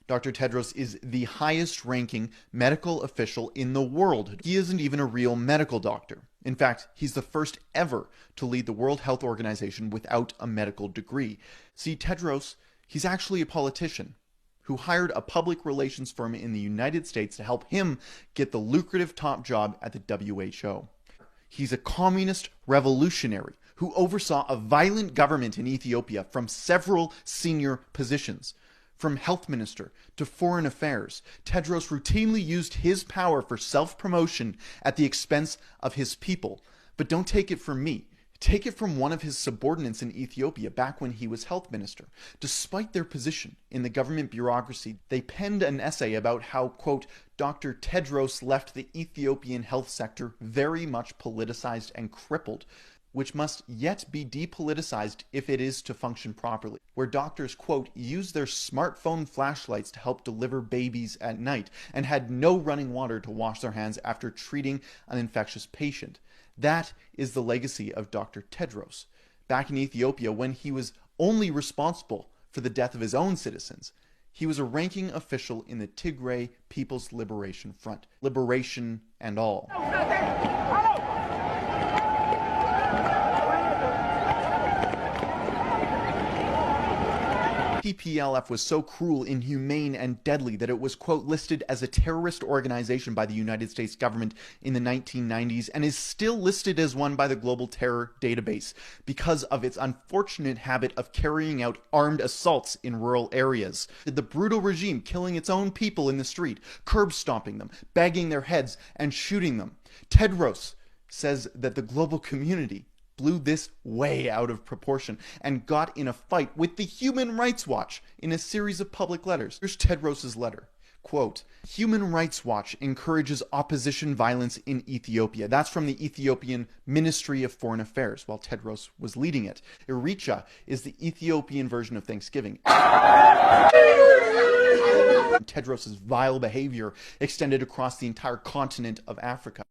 Dr. Tedros is the highest-ranking medical official in the world. He isn't even a real medical doctor. In fact, he's the first ever to lead the World Health Organization without a medical degree. See, Tedros, he's actually a politician who hired a public relations firm in the United States to help him get the lucrative top job at the WHO. He's a communist revolutionary who oversaw a violent government in Ethiopia from several senior positions. From health minister to foreign affairs, Tedros routinely used his power for self-promotion at the expense of his people. But don't take it from me. Take it from one of his subordinates in Ethiopia back when he was health minister. Despite their position in the government bureaucracy, they penned an essay about how, quote, Dr. Tedros left the Ethiopian health sector very much politicized and crippled, which must yet be depoliticized if it is to function properly, where doctors, quote, use their smartphone flashlights to help deliver babies at night and had no running water to wash their hands after treating an infectious patient. That is the legacy of Dr. Tedros. Back in Ethiopia, when he was only responsible for the death of his own citizens, he was a ranking official in the Tigray People's Liberation Front. Liberation and all. TPLF was so cruel, inhumane, and deadly that it was, quote, listed as a terrorist organization by the United States government in the 1990s and is still listed as one by the Global Terror Database because of its unfortunate habit of carrying out armed assaults in rural areas. The brutal regime killing its own people in the street, curb stomping them, bagging their heads, and shooting them. Tedros says that the global community blew this way out of proportion and got in a fight with the Human Rights Watch in a series of public letters. Here's Tedros' letter. Quote, Human Rights Watch encourages opposition violence in Ethiopia. That's from the Ethiopian Ministry of Foreign Affairs, while Tedros was leading it. Eritrea is the Ethiopian version of Thanksgiving. Tedros' vile behavior extended across the entire continent of Africa.